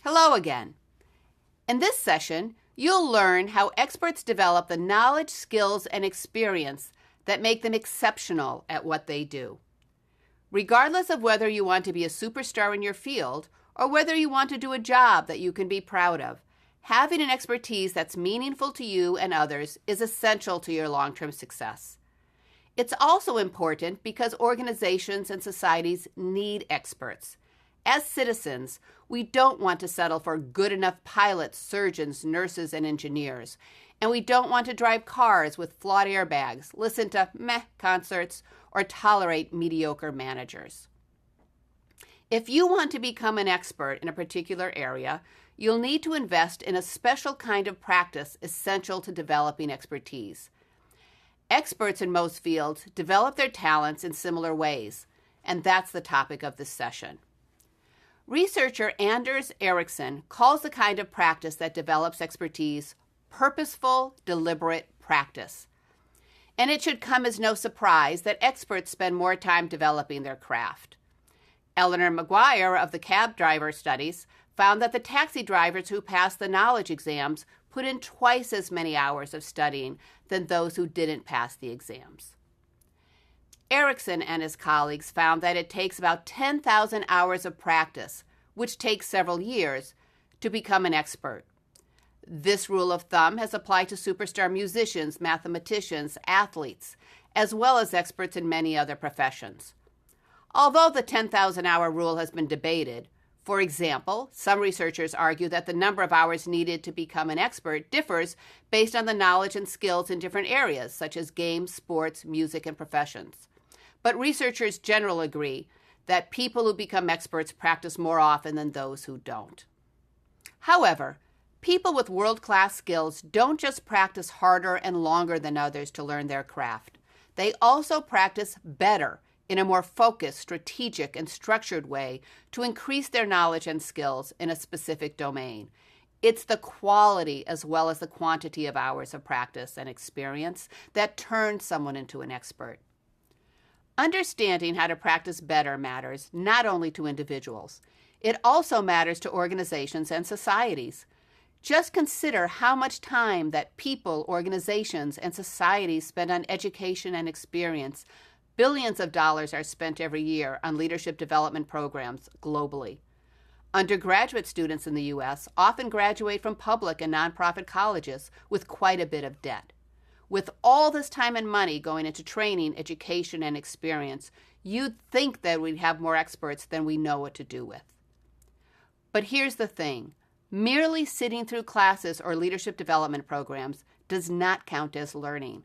Hello again. In this session, you'll learn how experts develop the knowledge, skills, and experience that make them exceptional at what they do. Regardless of whether you want to be a superstar in your field or whether you want to do a job that you can be proud of, having an expertise that's meaningful to you and others is essential to your long-term success. It's also important because organizations and societies need experts. As citizens, we don't want to settle for good enough pilots, surgeons, nurses, and engineers. And we don't want to drive cars with flawed airbags, listen to meh concerts, or tolerate mediocre managers. If you want to become an expert in a particular area, you'll need to invest in a special kind of practice essential to developing expertise. Experts in most fields develop their talents in similar ways, and that's the topic of this session. Researcher Anders Ericsson calls the kind of practice that develops expertise purposeful, deliberate practice. And it should come as no surprise that experts spend more time developing their craft. Eleanor McGuire of the cab driver studies found that the taxi drivers who passed the knowledge exams put in twice as many hours of studying than those who didn't pass the exams. Ericsson and his colleagues found that it takes about 10,000 hours of practice, which takes several years, to become an expert. This rule of thumb has applied to superstar musicians, mathematicians, athletes, as well as experts in many other professions. Although the 10,000-hour rule has been debated, for example, some researchers argue that the number of hours needed to become an expert differs based on the knowledge and skills in different areas, such as games, sports, music, and professions. But researchers generally agree that people who become experts practice more often than those who don't. However, people with world-class skills don't just practice harder and longer than others to learn their craft. They also practice better in a more focused, strategic, and structured way to increase their knowledge and skills in a specific domain. It's the quality as well as the quantity of hours of practice and experience that turns someone into an expert. Understanding how to practice better matters not only to individuals. It also matters to organizations and societies. Just consider how much time that people, organizations, and societies spend on education and experience. Billions of dollars are spent every year on leadership development programs globally. Undergraduate students in the U.S. often graduate from public and nonprofit colleges with quite a bit of debt. With all this time and money going into training, education, and experience, you'd think that we'd have more experts than we know what to do with. But here's the thing. Merely sitting through classes or leadership development programs does not count as learning.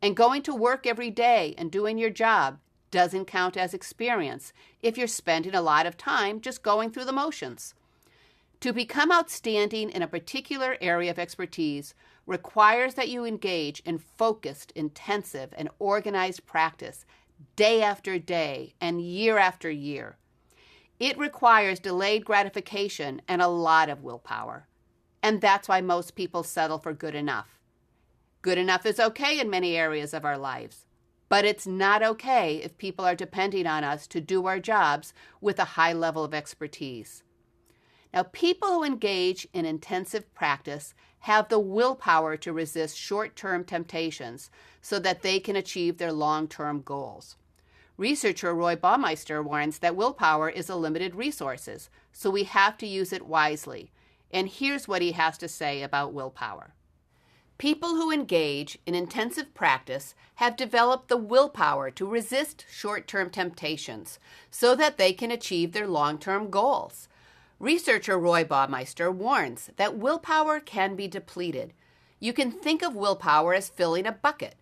And going to work every day and doing your job doesn't count as experience if you're spending a lot of time just going through the motions. To become outstanding in a particular area of expertise requires that you engage in focused, intensive, and organized practice day after day and year after year. It requires delayed gratification and a lot of willpower. And that's why most people settle for good enough. Good enough is okay in many areas of our lives, but it's not okay if people are depending on us to do our jobs with a high level of expertise. Now, people who engage in intensive practice have the willpower to resist short-term temptations so that they can achieve their long-term goals. Researcher Roy Baumeister warns that willpower is a limited resource, so we have to use it wisely. And here's what he has to say about willpower. People who engage in intensive practice have developed the willpower to resist short-term temptations so that they can achieve their long-term goals. Researcher Roy Baumeister warns that willpower can be depleted. You can think of willpower as filling a bucket.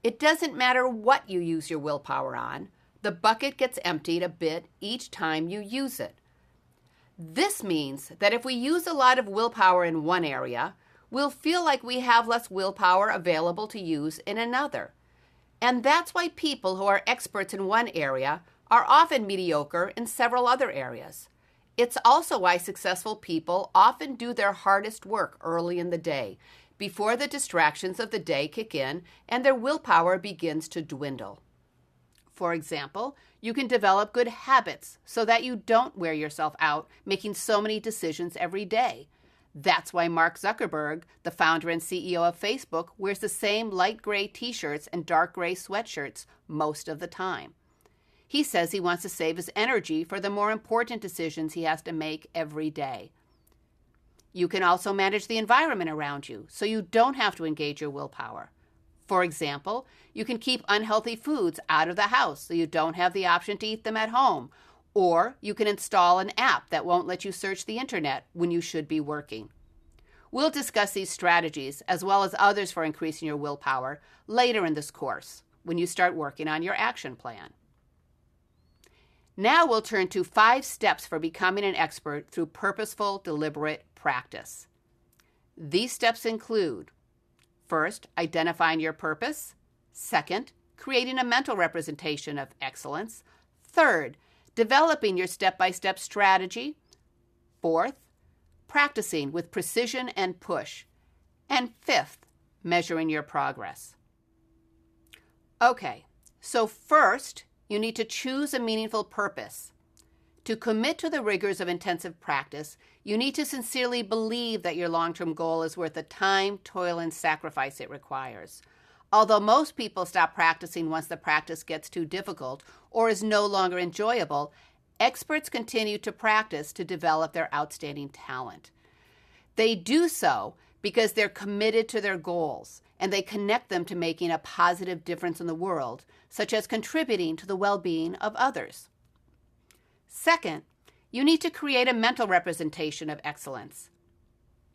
It doesn't matter what you use your willpower on. The bucket gets emptied a bit each time you use it. This means that if we use a lot of willpower in one area, we'll feel like we have less willpower available to use in another. And that's why people who are experts in one area are often mediocre in several other areas. It's also why successful people often do their hardest work early in the day, before the distractions of the day kick in and their willpower begins to dwindle. For example, you can develop good habits so that you don't wear yourself out making so many decisions every day. That's why Mark Zuckerberg, the founder and CEO of Facebook, wears the same light gray t-shirts and dark gray sweatshirts most of the time. He says he wants to save his energy for the more important decisions he has to make every day. You can also manage the environment around you so you don't have to engage your willpower. For example, you can keep unhealthy foods out of the house so you don't have the option to eat them at home. Or you can install an app that won't let you search the internet when you should be working. We'll discuss these strategies as well as others for increasing your willpower later in this course when you start working on your action plan. Now we'll turn to 5 steps for becoming an expert through purposeful, deliberate practice. These steps include: first, identifying your purpose. Second, creating a mental representation of excellence. Third, developing your step-by-step strategy. Fourth, practicing with precision and push. And fifth, measuring your progress. Okay, so first, you need to choose a meaningful purpose. To commit to the rigors of intensive practice, you need to sincerely believe that your long-term goal is worth the time, toil, and sacrifice it requires. Although most people stop practicing once the practice gets too difficult or is no longer enjoyable, experts continue to practice to develop their outstanding talent. They do so because they're committed to their goals, and they connect them to making a positive difference in the world, such as contributing to the well-being of others. Second, you need to create a mental representation of excellence.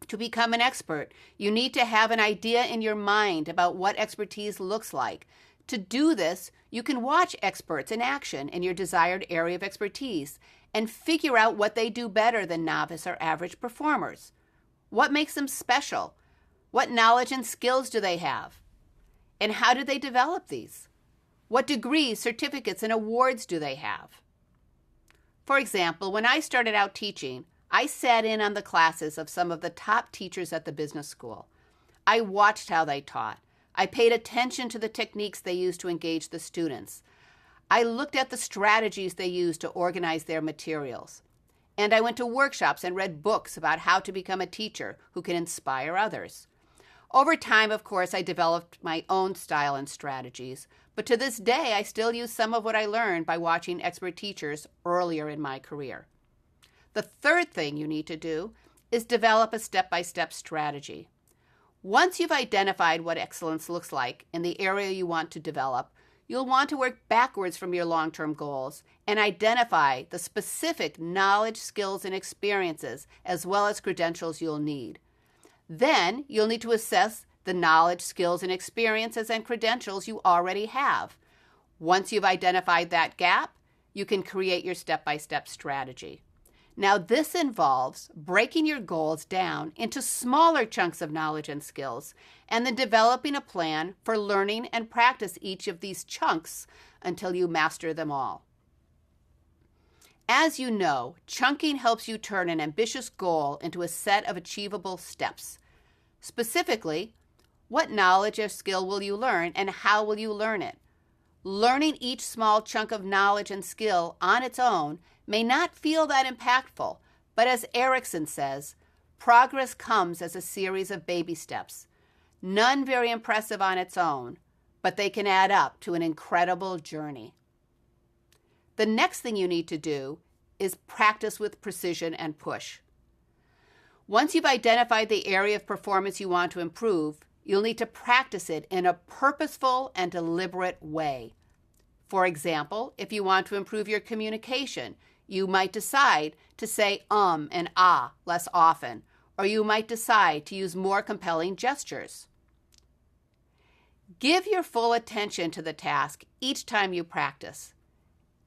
To become an expert, you need to have an idea in your mind about what expertise looks like. To do this, you can watch experts in action in your desired area of expertise and figure out what they do better than novice or average performers. What makes them special? What knowledge and skills do they have? And how do they develop these? What degrees, certificates, and awards do they have? For example, when I started out teaching, I sat in on the classes of some of the top teachers at the business school. I watched how they taught. I paid attention to the techniques they used to engage the students. I looked at the strategies they used to organize their materials. And I went to workshops and read books about how to become a teacher who can inspire others. Over time, of course, I developed my own style and strategies, but to this day, I still use some of what I learned by watching expert teachers earlier in my career. The third thing you need to do is develop a step-by-step strategy. Once you've identified what excellence looks like in the area you want to develop, you'll want to work backwards from your long-term goals and identify the specific knowledge, skills, and experiences, as well as credentials you'll need. Then you'll need to assess the knowledge, skills, and experiences and credentials you already have. Once you've identified that gap, you can create your step-by-step strategy. Now, this involves breaking your goals down into smaller chunks of knowledge and skills, and then developing a plan for learning and practice each of these chunks until you master them all. As you know, chunking helps you turn an ambitious goal into a set of achievable steps. Specifically, what knowledge or skill will you learn, and how will you learn it? Learning each small chunk of knowledge and skill on its own may not feel that impactful, but as Erickson says, progress comes as a series of baby steps. None very impressive on its own, but they can add up to an incredible journey. The next thing you need to do is practice with precision and push. Once you've identified the area of performance you want to improve, you'll need to practice it in a purposeful and deliberate way. For example, if you want to improve your communication, you might decide to say and ah less often, or you might decide to use more compelling gestures. Give your full attention to the task each time you practice.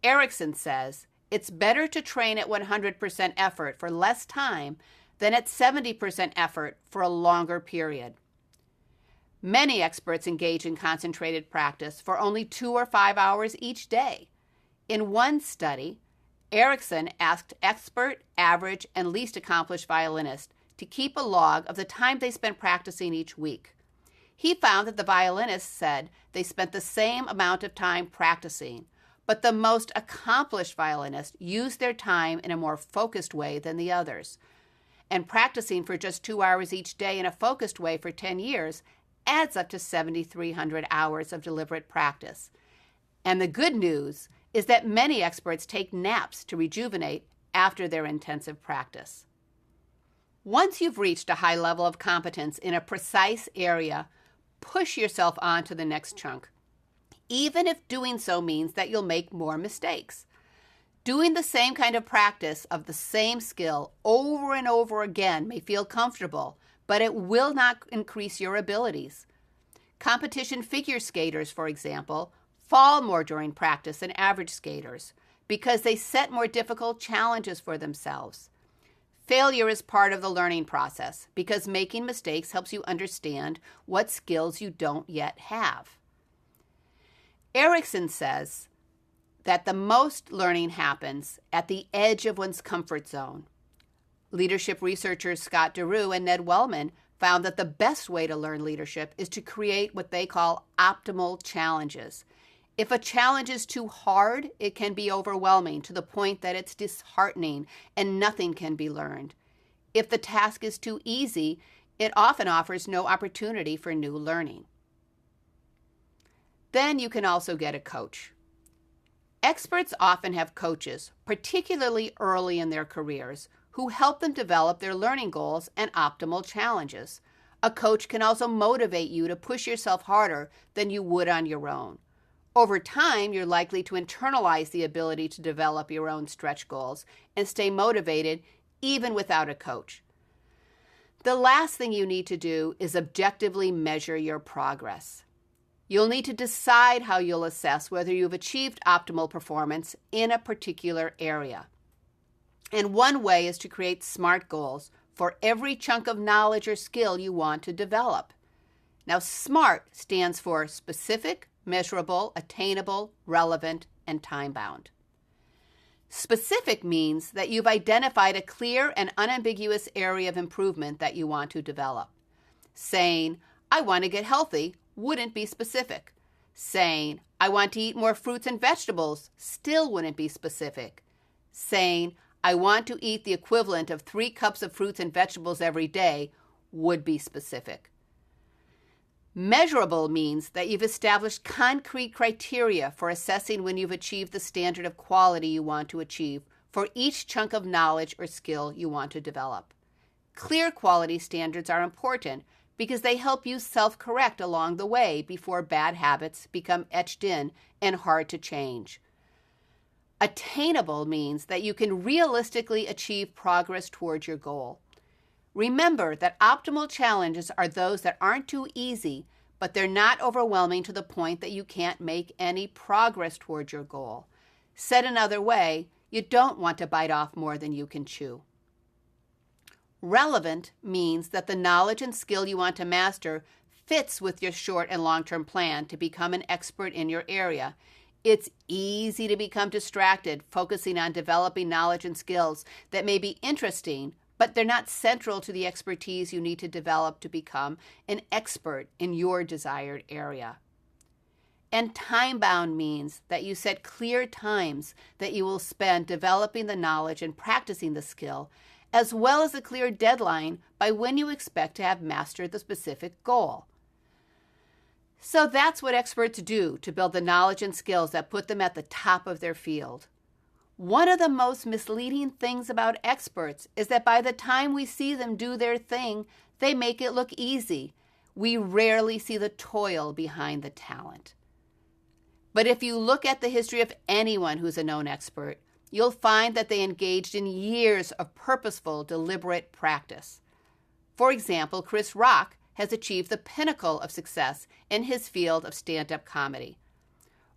Erickson says, it's better to train at 100% effort for less time than at 70% effort for a longer period. Many experts engage in concentrated practice for only 2 or 5 hours each day. In one study, Erickson asked expert, average, and least accomplished violinists to keep a log of the time they spent practicing each week. He found that the violinists said they spent the same amount of time practicing, but the most accomplished violinists use their time in a more focused way than the others. And practicing for just 2 hours each day in a focused way for 10 years adds up to 7,300 hours of deliberate practice. And the good news is that many experts take naps to rejuvenate after their intensive practice. Once you've reached a high level of competence in a precise area, push yourself on to the next chunk, even if doing so means that you'll make more mistakes. Doing the same kind of practice of the same skill over and over again may feel comfortable, but it will not increase your abilities. Competition figure skaters, for example, fall more during practice than average skaters because they set more difficult challenges for themselves. Failure is part of the learning process because making mistakes helps you understand what skills you don't yet have. Erickson says that the most learning happens at the edge of one's comfort zone. Leadership researchers Scott DeRue and Ned Wellman found that the best way to learn leadership is to create what they call optimal challenges. If a challenge is too hard, it can be overwhelming to the point that it's disheartening and nothing can be learned. If the task is too easy, it often offers no opportunity for new learning. Then you can also get a coach. Experts often have coaches, particularly early in their careers, who help them develop their learning goals and optimal challenges. A coach can also motivate you to push yourself harder than you would on your own. Over time, you're likely to internalize the ability to develop your own stretch goals and stay motivated even without a coach. The last thing you need to do is objectively measure your progress. You'll need to decide how you'll assess whether you've achieved optimal performance in a particular area. And one way is to create SMART goals for every chunk of knowledge or skill you want to develop. Now, SMART stands for specific, measurable, attainable, relevant, and time-bound. Specific means that you've identified a clear and unambiguous area of improvement that you want to develop. Saying, I want to get healthy, wouldn't be specific. Saying, I want to eat more fruits and vegetables, still wouldn't be specific. Saying, I want to eat the equivalent of 3 cups of fruits and vegetables every day would be specific. Measurable means that you've established concrete criteria for assessing when you've achieved the standard of quality you want to achieve for each chunk of knowledge or skill you want to develop. Clear quality standards are important because they help you self-correct along the way before bad habits become etched in and hard to change. Attainable means that you can realistically achieve progress towards your goal. Remember that optimal challenges are those that aren't too easy, but they're not overwhelming to the point that you can't make any progress towards your goal. Said another way, you don't want to bite off more than you can chew. Relevant means that the knowledge and skill you want to master fits with your short and long-term plan to become an expert in your area. It's easy to become distracted focusing on developing knowledge and skills that may be interesting, but they're not central to the expertise you need to develop to become an expert in your desired area. And time-bound means that you set clear times that you will spend developing the knowledge and practicing the skill, as well as a clear deadline by when you expect to have mastered the specific goal. So that's what experts do to build the knowledge and skills that put them at the top of their field. One of the most misleading things about experts is that by the time we see them do their thing, they make it look easy. We rarely see the toil behind the talent. But if you look at the history of anyone who's a known expert, you'll find that they engaged in years of purposeful, deliberate practice. For example, Chris Rock has achieved the pinnacle of success in his field of stand-up comedy.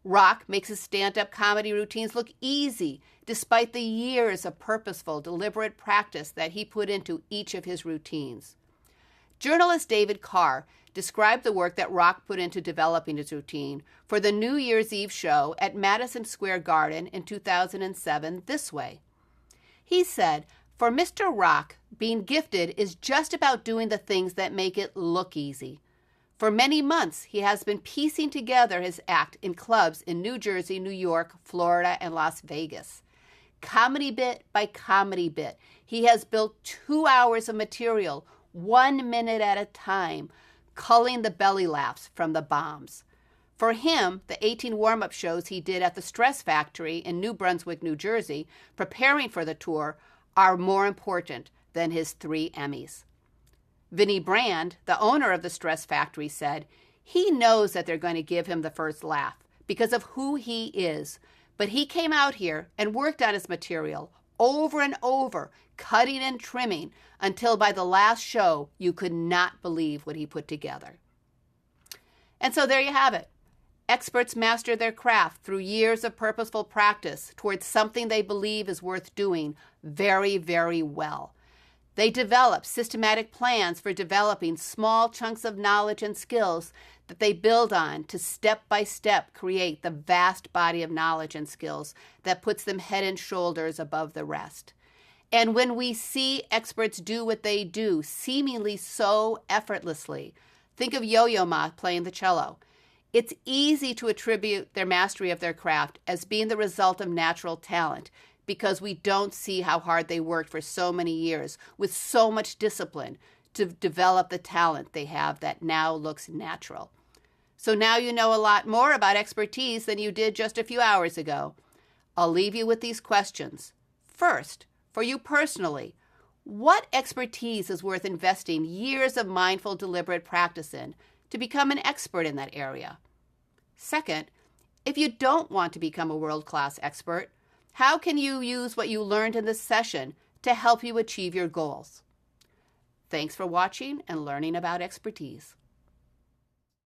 Rock makes his stand-up comedy routines look easy, despite the years of purposeful, deliberate practice that he put into each of his routines. Journalist David Carr described the work that Rock put into developing his routine for the New Year's Eve show at Madison Square Garden in 2007 this way. He said, "For Mr. Rock, being gifted is just about doing the things that make it look easy. For many months, he has been piecing together his act in clubs in New Jersey, New York, Florida, and Las Vegas. Comedy bit by comedy bit, he has built 2 hours of material, 1 minute at a time, culling the belly laughs from the bombs. For him, the 18 warm-up shows he did at the Stress Factory in New Brunswick, New Jersey, preparing for the tour, are more important than his 3 Emmys. Vinnie Brand, the owner of the Stress Factory, said, he knows that they're going to give him the first laugh because of who he is, but he came out here and worked on his material over and over, cutting and trimming, until by the last show, you could not believe what he put together. And so there you have it. Experts master their craft through years of purposeful practice towards something they believe is worth doing very, very well. They develop systematic plans for developing small chunks of knowledge and skills that they build on to step by step create the vast body of knowledge and skills that puts them head and shoulders above the rest. And when we see experts do what they do, seemingly so effortlessly, think of Yo-Yo Ma playing the cello. It's easy to attribute their mastery of their craft as being the result of natural talent because we don't see how hard they worked for so many years with so much discipline to develop the talent they have that now looks natural. So now you know a lot more about expertise than you did just a few hours ago. I'll leave you with these questions. First, for you personally, what expertise is worth investing years of mindful, deliberate practice in to become an expert in that area? Second, if you don't want to become a world-class expert, how can you use what you learned in this session to help you achieve your goals? Thanks for watching and learning about expertise.